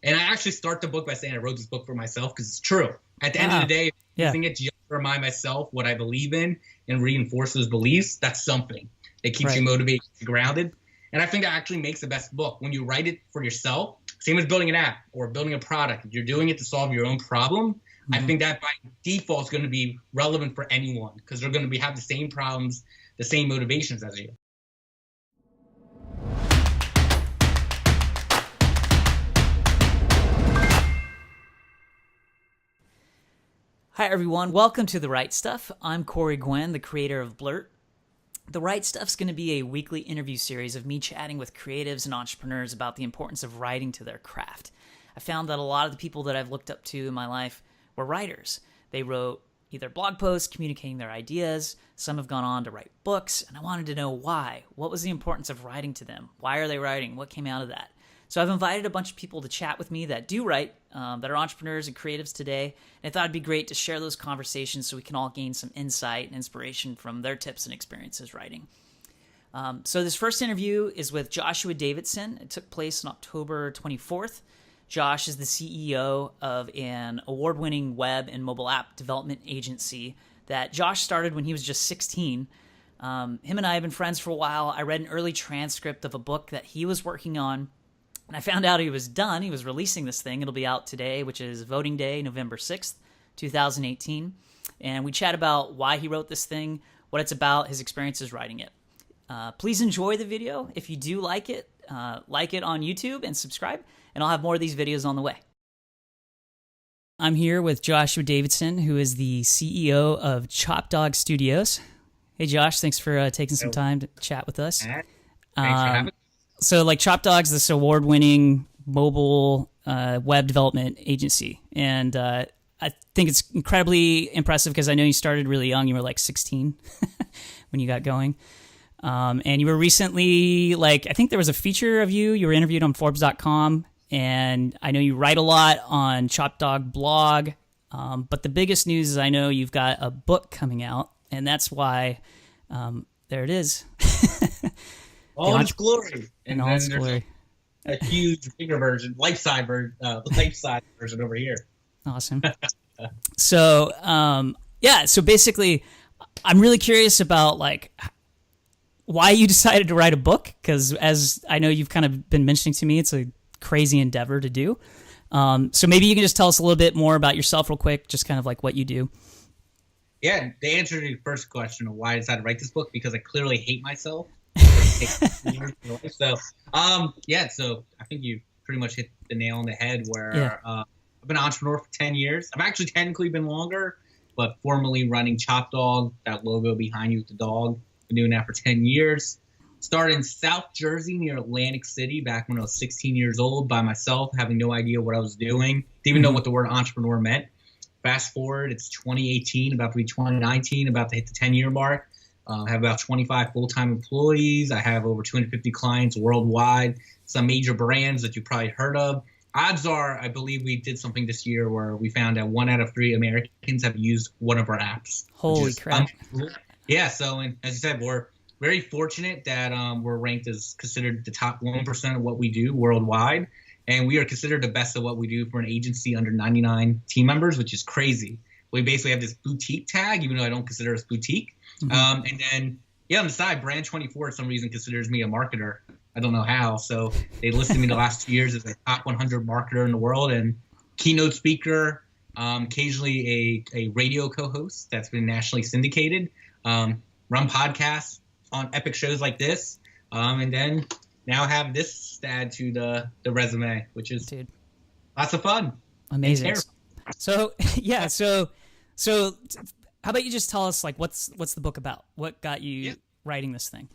And I actually start the book by saying I wrote this book for myself because it's true. At the end of the day, using it just to remind myself what I believe in and reinforce those beliefs, that's something that keeps you motivated and grounded. And I think that actually makes the best book. When you write it for yourself, same as building an app or building a product, if you're doing it to solve your own problem, I think that by default is going to be relevant for anyone because they're going to have the same problems, the same motivations as you. Hi everyone, welcome to The Right Stuff. I'm Corey Gwen, the creator of Blurt. The Right Stuff's going to be a weekly interview series of me chatting with creatives and entrepreneurs about the importance of writing to their craft. I found that a lot of the people that I've looked up to in my life were writers. They wrote either blog posts communicating their ideas, some have gone on to write books, and I wanted to know why. What was the importance of writing to them? Why are they writing? What came out of that? So I've invited a bunch of people to chat with me that do write, that are entrepreneurs and creatives today, and I thought it'd be great to share those conversations so we can all gain some insight and inspiration from their tips and experiences writing. So this first interview is with Joshua Davidson. It took place on October 24th. Josh is the CEO of an award-winning web and mobile app development agency that Josh started when he was just 16. Him and I have been friends for a while. I read an early transcript of a book that he was working on, and I found out he was done. He was releasing this thing. It'll be out today, which is voting day, November 6th, 2018. And we chat about why he wrote this thing, what it's about, his experiences writing it. Please enjoy the video. If you do like it on YouTube and subscribe, and I'll have more of these videos on the way. I'm here with Joshua Davidson, who is the CEO of Dawg Studios. Hey, Josh, thanks for taking some time to chat with us. Thanks for having me. So, Dawg's this award-winning mobile web development agency, and I think it's incredibly impressive because I know you started really young. You were like 16 when you got going. And you were recently, I think there was a feature of you. You were interviewed on Forbes.com, and I know you write a lot on Dawg blog. But the biggest news is I know you've got a book coming out, and that's why there it is. All in its glory. And all its glory. A huge, bigger version, life-size version over here. Awesome. So, so basically, I'm really curious about, why you decided to write a book, because as I know you've kind of been mentioning to me, it's a crazy endeavor to do. So maybe you can just tell us a little bit more about yourself real quick, just kind of what you do. Yeah, the answer to your first question of why I decided to write this book, because I clearly hate myself. So I think you pretty much hit the nail on the head where I've been an entrepreneur for 10 years. I've actually technically been longer, but formally running Dawg, that logo behind you with the dog. Been doing that for 10 years. Started in South Jersey near Atlantic City back when I was 16 years old by myself, having no idea what I was doing. Didn't even know what the word entrepreneur meant. Fast forward, it's 2018, about to be 2019, about to hit the 10-year mark. I have about 25 full-time employees. I have over 250 clients worldwide, some major brands that you probably heard of. Odds are, I believe we did something this year where we found that 1 out of 3 Americans have used one of our apps. Holy crap. Yeah, so and as you said, we're very fortunate that we're ranked as considered the top 1% of what we do worldwide. And we are considered the best of what we do for an agency under 99 team members, which is crazy. We basically have this boutique tag, even though I don't consider us boutique. And then, on the side, Brand24 for some reason considers me a marketer. I don't know how. So they listed me the last 2 years as a top 100 marketer in the world and keynote speaker, occasionally a radio co-host that's been nationally syndicated, run podcasts on epic shows like this, and then now have this to add to the resume, which is lots of fun. Amazing. So, so how about you just tell us, what's the book about? What got you writing this thing?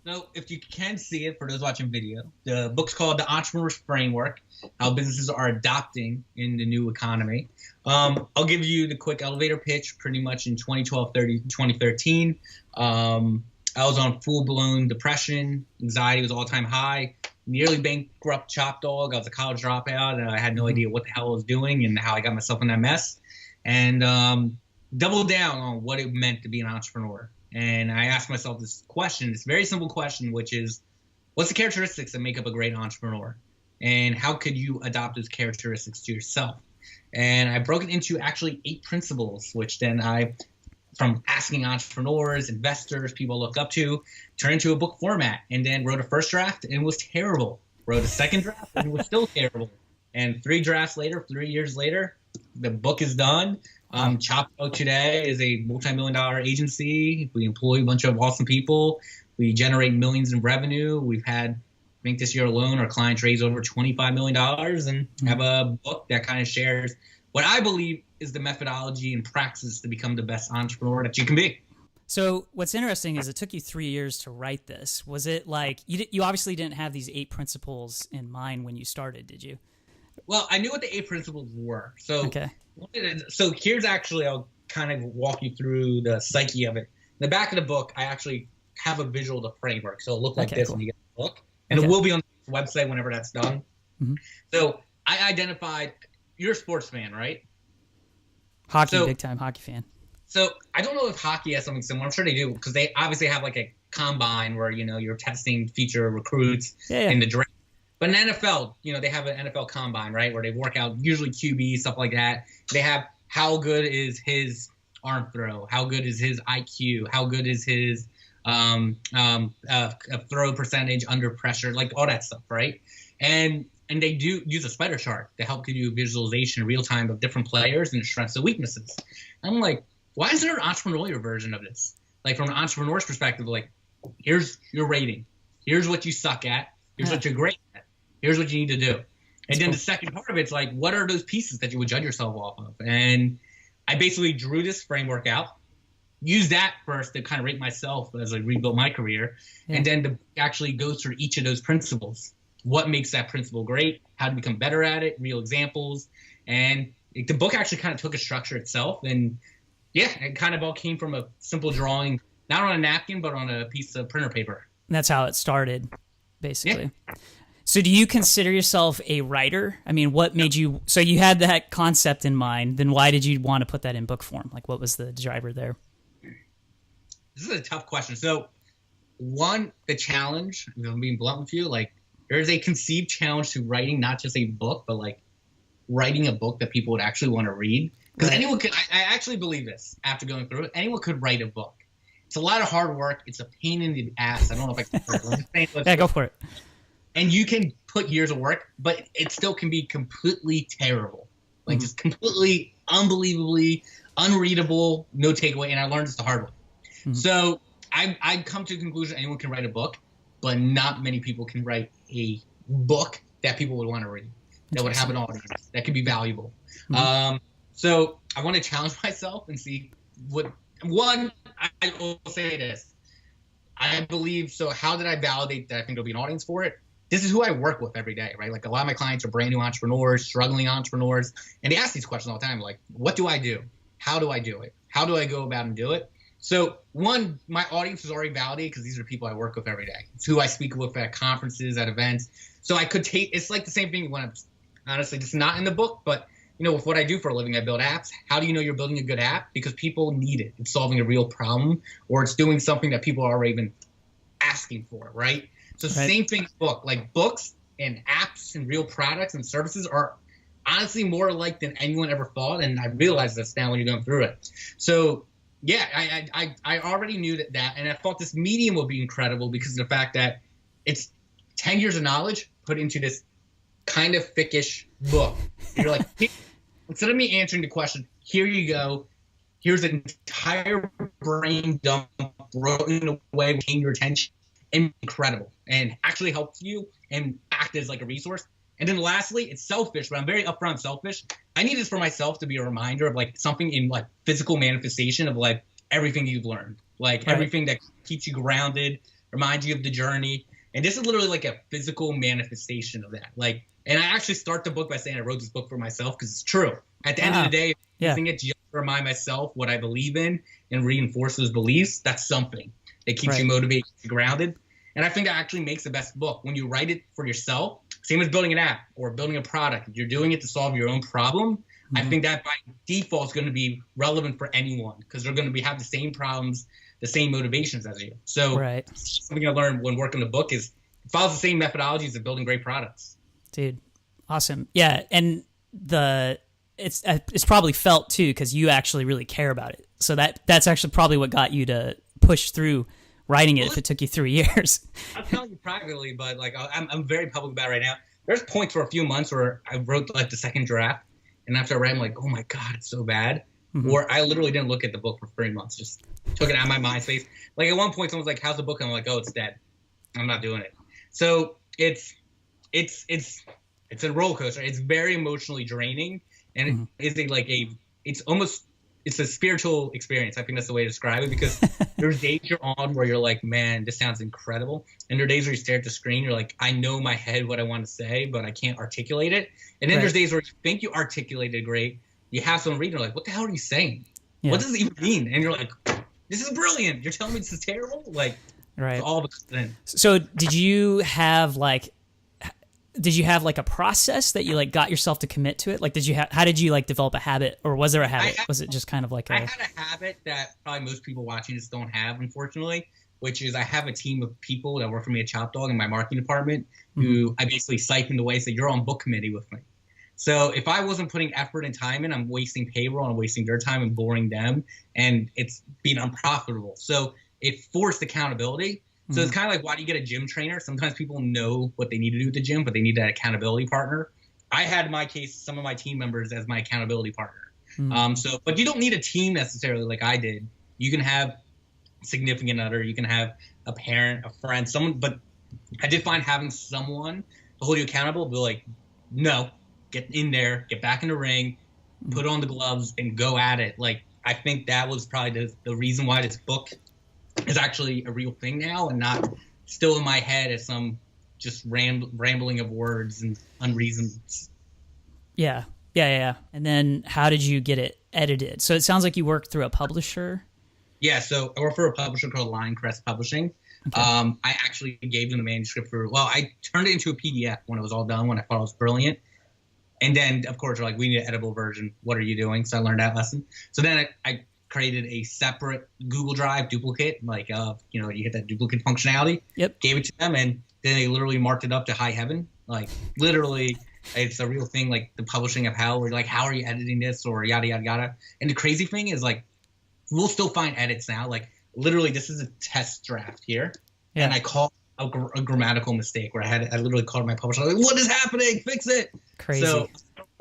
So if you can see it, for those watching video, the book's called The Entrepreneur's Framework, How Businesses Are Adopting in the New Economy. I'll give you the quick elevator pitch. Pretty much in 2013, I was on full-blown depression. Anxiety was all-time high. Nearly bankrupt Dawg. I was a college dropout, and I had no idea what the hell I was doing and how I got myself in that mess. And doubled down on what it meant to be an entrepreneur. And I asked myself this question, this very simple question, which is, what's the characteristics that make up a great entrepreneur? and how could you adopt those characteristics to yourself? And I broke it into actually 8 principles, which then from asking entrepreneurs, investors, people I look up to, turned into a book format, and then wrote a first draft and it was terrible. Wrote a second draft and it was still terrible. And 3 drafts later, 3 years later, the book is done. Chapo today is a multi-million-dollar agency. We employ a bunch of awesome people. We generate millions in revenue. We've had, I think this year alone, our clients raised over $25 million and have a book that kind of shares what I believe is the methodology and practice to become the best entrepreneur that you can be. So what's interesting is it took you 3 years to write this. Was it like, you obviously didn't have these 8 principles in mind when you started, did you? Well, I knew what the 8 principles were. So, okay. So here's actually, I'll kind of walk you through the psyche of it. In the back of the book, I actually have a visual of the framework. So it'll look like this when you get the book. And it will be on the website whenever that's done. Mm-hmm. So I identified, you're a sports fan, right? Hockey, big time hockey fan. So I don't know if hockey has something similar. I'm sure they do, because they obviously have like a combine where, you're testing future recruits in the draft. But in NFL, they have an NFL combine, right, where they work out usually QB, stuff like that. They have how good is his arm throw, how good is his IQ, how good is his throw percentage under pressure, like all that stuff, right? And they do use a spider chart to help give you a visualization in real time of different players and their strengths and weaknesses. I'm like, why is there an entrepreneurial version of this? Like from an entrepreneur's perspective, like here's your rating, here's what you suck at, here's what you're great at, here's what you need to do. And then the second part of it's like, what are those pieces that you would judge yourself off of? And I basically drew this framework out, used that first to kind of rate myself as I rebuilt my career. Yeah. And then the book actually goes through each of those principles. What makes that principle great? How to become better at it? Real examples. And the book actually kind of took a structure itself. And yeah, it kind of all came from a simple drawing, not on a napkin, but on a piece of printer paper. That's how it started, basically. Yeah. So do you consider yourself a writer? I mean, what made you, so you had that concept in mind, then why did you want to put that in book form? Like what was the driver there? This is a tough question. So one, the challenge, if I'm being blunt with you, like there's a conceived challenge to writing, not just a book, but like writing a book that people would actually want to read. Because anyone could, I actually believe this after going through it, anyone could write a book. It's a lot of hard work. It's a pain in the ass. I don't know if I can. Yeah, go for it. And you can put years of work, but it still can be completely terrible. Like just completely, unbelievably, unreadable, no takeaway. And I learned this the hard way. Mm-hmm. So I've come to the conclusion anyone can write a book, but not many people can write a book that people would want to read, that would have an audience, that could be valuable. Mm-hmm. So I want to challenge myself and see what, one, I will say this. I believe, so how did I validate that I think there'll be an audience for it? This is who I work with every day, right? Like a lot of my clients are brand new entrepreneurs, struggling entrepreneurs, and they ask these questions all the time, like, what do I do? How do I do it? How do I go about and do it? So one, my audience is already validated because these are people I work with every day. It's who I speak with at conferences, at events. So I could take, it's like the same thing when I'm, honestly, it's not in the book, but with what I do for a living, I build apps. How do you know you're building a good app? Because people need it. It's solving a real problem, or it's doing something that people are already been asking for, right? So same thing with book. Like books and apps and real products and services are honestly more alike than anyone ever thought. And I realize this now when you're going through it. So yeah, I already knew that, and I thought this medium would be incredible because of the fact that it's 10 years of knowledge put into this kind of thickish book. You're like, instead of me answering the question, here you go, here's an entire brain dump wrote in a way to gain your attention. Incredible, and actually helps you and act as like a resource. And then lastly, it's selfish, but I'm very upfront selfish. I need this for myself to be a reminder of like something in like physical manifestation of like everything you've learned, like everything that keeps you grounded, reminds you of the journey. And this is literally like a physical manifestation of that. Like, and I actually start the book by saying I wrote this book for myself because it's true. At the end of the day, using it just to remind myself what I believe in and reinforce those beliefs, that's something that keeps you motivated, grounded. And I think that actually makes the best book when you write it for yourself. Same as building an app or building a product. If you're doing it to solve your own problem, I think that by default is going to be relevant for anyone because they're going to have the same problems, the same motivations as you. So something I learned when working the book is it follows the same methodologies of building great products. Dude, awesome. Yeah, and it's probably felt too because you actually really care about it. So that's actually probably what got you to push through writing it if it took you 3 years. I'll tell you privately, but like I'm very public about it right now. There's points for a few months where I wrote like the second draft, and after I read, I'm like, oh my God, it's so bad. Mm-hmm. Or I literally didn't look at the book for 3 months, just took it out of my mind space. Like at one point, someone was like, how's the book? And I'm like, oh, it's dead. I'm not doing it. So it's a roller coaster. It's very emotionally draining, and it's a spiritual experience. I think that's the way to describe it, because there's days you're on where you're like, man, this sounds incredible. And there are days where you stare at the screen, you're like, I know in my head what I want to say, but I can't articulate it. And then there's days where you think you articulated great. You have someone read, you're like, what the hell are you saying? Yeah. What does it even mean? And you're like, this is brilliant. You're telling me this is terrible? Like, right. All of a sudden. So did you have like a process that you like got yourself to commit to it? Like, how did you like develop a habit, or was there a habit? Was it just kind of like I had a habit that probably most people watching this don't have, unfortunately, which is I have a team of people that work for me at Dawg in my marketing department who I basically siphoned away. So you're on book committee with me. So if I wasn't putting effort and time in, I'm wasting payroll and wasting their time and boring them, and it's being unprofitable. So it forced accountability. So it's kind of like, why do you get a gym trainer? Sometimes people know what they need to do at the gym, but they need that accountability partner. I had in my case some of my team members as my accountability partner. But you don't need a team necessarily like I did. You can have a significant other, you can have a parent, a friend, someone. But I did find having someone to hold you accountable, be like, no, get in there, get back in the ring, put on the gloves, and go at it. Like, I think that was probably the reason why this book is actually a real thing now, and not still in my head as some just rambling of words and unreasons. Yeah. And then how did you get it edited? So it sounds like you worked through a publisher. Yeah, so I work for a publisher called Lionecrest Publishing. Okay. I actually gave them the manuscript I turned it into a PDF when it was all done, when I thought it was brilliant. And then, of course, they're like, we need an editable version. What are you doing? So I learned that lesson. So then I created a separate Google Drive duplicate, like, you get that duplicate functionality. Yep. Gave it to them, and then they literally marked it up to high heaven. Like, literally, it's a real thing, like the publishing of hell, where you're like, how are you editing this, or yada, yada, yada. And the crazy thing is, like, we'll still find edits now. Like, literally, this is a test draft here. Yeah. And I caught a grammatical mistake where I literally called my publisher. I was like, what is happening? Fix it. Crazy. So,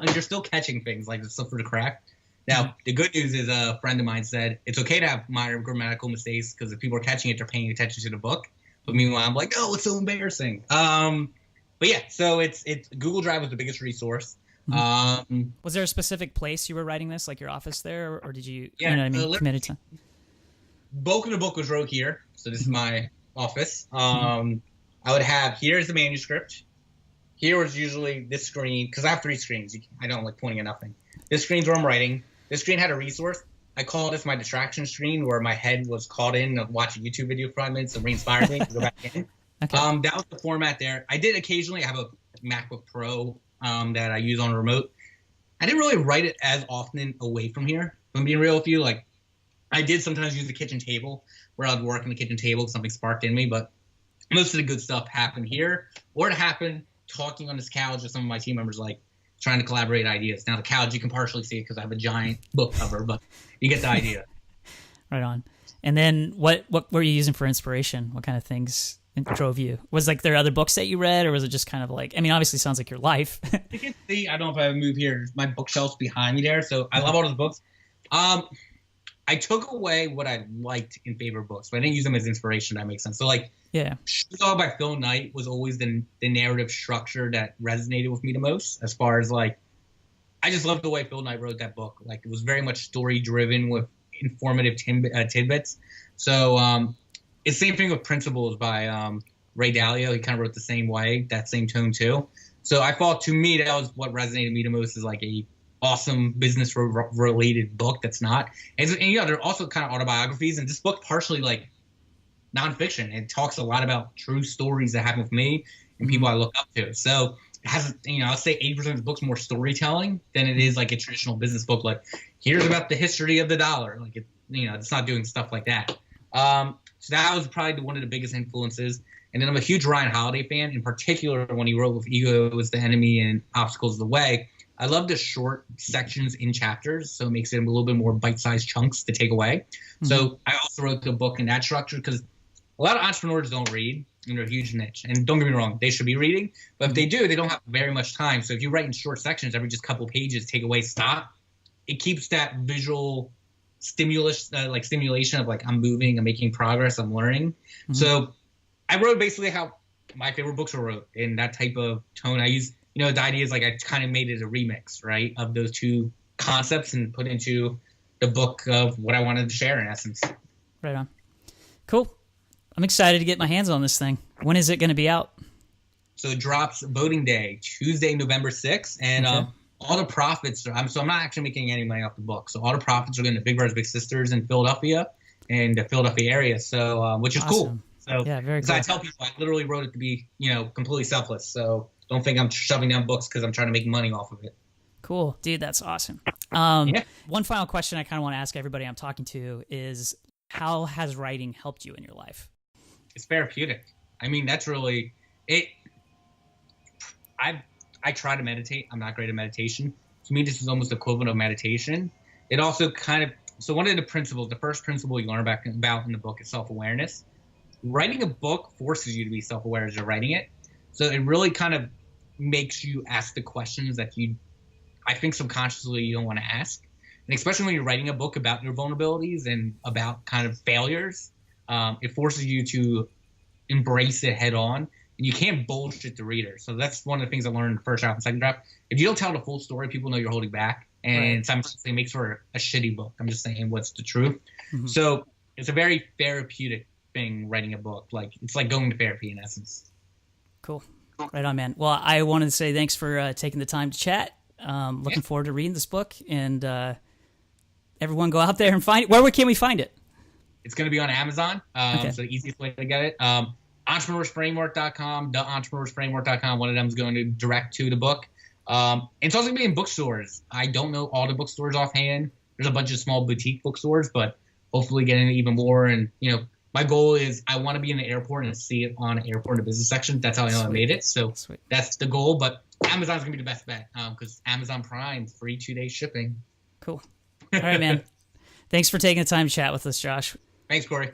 and you're still catching things like stuff for the crack. Now, the good news is a friend of mine said it's okay to have minor grammatical mistakes, because if people are catching it, they're paying attention to the book. But meanwhile, I'm like, oh, it's so embarrassing. But yeah, so it's Google Drive was the biggest resource. Was there a specific place you were writing this, like your office there, or did you? Yeah, you know what I mean, committed to. Bulk of the book was wrote here, so this is my office. I would have, here's the manuscript. Here was usually this screen, because I have 3 screens. I don't like pointing at nothing. This screen's where I'm writing. This screen had a resource. I call this my distraction screen, where my head was caught in of watching a YouTube video for 5 minutes and re-inspired me to go back in. Okay. That was the format there. I did occasionally have a MacBook Pro that I use on a remote. I didn't really write it as often away from here. If I'm being real with you, like, I did sometimes use the kitchen table, where I'd work on the kitchen table, something sparked in me, but most of the good stuff happened here, or it happened talking on this couch with some of my team members, like, trying to collaborate ideas. Now, the couch, you can partially see it because I have a giant book cover, but you get the idea. Right on. And then what were you using for inspiration? What kind of things drove you? Was like there other books that you read, or was it just kind of like, I mean, obviously sounds like your life. You can see, I don't know if I move here, my bookshelf's behind me there, so I love all those books. I took away what I liked in favorite books, but I didn't use them as inspiration. That makes sense. So, like, yeah, Dawg by Phil Knight was always the narrative structure that resonated with me the most. As far as, like, I just loved the way Phil Knight wrote that book. Like, it was very much story driven with informative tidbits. So it's the same thing with Principles by Ray Dalio. He kind of wrote the same way, that same tone too. So I thought, to me, that was what resonated me the most, is like a awesome business related book that's not. And yeah, they're also kind of autobiographies, and this book partially like nonfiction. It talks a lot about true stories that happen with me and people I look up to. So it has, I'll say 80% of the book's more storytelling than it is like a traditional business book. Like, here's about the history of the dollar. Like, it's not doing stuff like that. So that was probably one of the biggest influences. And then I'm a huge Ryan Holiday fan, in particular when he wrote with Ego is the Enemy and Obstacles the Way. I love the short sections in chapters, so it makes it a little bit more bite-sized chunks to take away. Mm-hmm. So I also wrote the book in that structure because a lot of entrepreneurs don't read, and they're a huge niche. And don't get me wrong, they should be reading. But if they do, they don't have very much time. So if you write in short sections, every just couple pages, take away, stop, it keeps that visual stimulation of like I'm moving, I'm making progress, I'm learning. Mm-hmm. So I wrote basically how my favorite books were wrote in that type of tone. I use, the idea is like I kind of made it a remix, right, of those two concepts and put into the book of what I wanted to share in essence. Right on. Cool. I'm excited to get my hands on this thing. When is it going to be out? So it drops voting day, Tuesday, November 6th. And okay. All the profits, I'm not actually making any money off the book. So all the profits are going to Big Brothers Big Sisters in Philadelphia and the Philadelphia area. So, which is awesome. Cool. So, yeah, very cool. I tell people I literally wrote it to be, completely selfless. So don't think I'm shoving down books because I'm trying to make money off of it. Cool. Dude, that's awesome. One final question I kind of want to ask everybody I'm talking to is, how has writing helped you in your life? It's therapeutic. I mean, that's really it. I try to meditate. I'm not great at meditation. To me, this is almost the equivalent of meditation. It also so one of the principles, the first principle you learn about in the book is self-awareness. Writing a book forces you to be self-aware as you're writing it. So it really kind of makes you ask the questions that I think subconsciously you don't want to ask. And especially when you're writing a book about your vulnerabilities and about kind of failures, it forces you to embrace it head on. And you can't bullshit the reader. So that's one of the things I learned in the first draft and second draft. If you don't tell the full story, people know you're holding back. And sometimes it makes for a shitty book. I'm just saying what's the truth. Mm-hmm. So it's a very therapeutic thing, writing a book. It's like going to therapy in essence. Cool. Right on, man. Well, I wanted to say thanks for taking the time to chat. Looking forward to reading this book. And everyone go out there and find it. Where can we find it? It's going to be on Amazon. Okay. So the easiest way to get it. EntrepreneursFramework.com, TheEntrepreneursFramework.com. One of them is going to direct to the book. And it's also going to be in bookstores. I don't know all the bookstores offhand. There's a bunch of small boutique bookstores, but hopefully getting even more. And, my goal is I want to be in the airport and see it on an airport in the business section. That's how I know I made it. So that's the goal. But Amazon's going to be the best bet because Amazon Prime, free 2-day shipping. Cool. All right, man. Thanks for taking the time to chat with us, Josh. Thanks, Corey.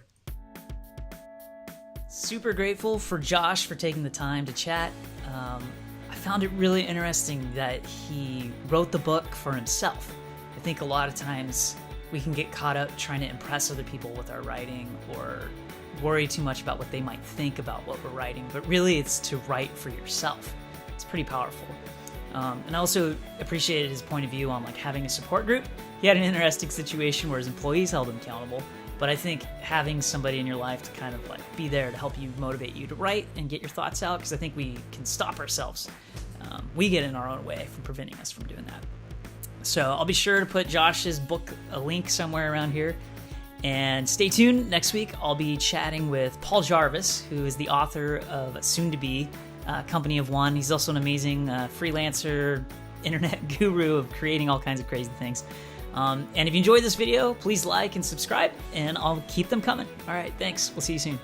Super grateful for Josh for taking the time to chat. I found it really interesting that he wrote the book for himself. I think a lot of times we can get caught up trying to impress other people with our writing or worry too much about what they might think about what we're writing, but really it's to write for yourself. It's pretty powerful. And I also appreciated his point of view on having a support group. He had an interesting situation where his employees held him accountable, but I think having somebody in your life to kind of be there to help you, motivate you to write and get your thoughts out, because I think we can stop ourselves. We get in our own way from preventing us from doing that. So I'll be sure to put Josh's book, a link somewhere around here. And stay tuned. Next week, I'll be chatting with Paul Jarvis, who is the author of Soon to Be, Company of One. He's also an amazing freelancer, internet guru of creating all kinds of crazy things. And if you enjoyed this video, please like and subscribe, and I'll keep them coming. All right, thanks. We'll see you soon.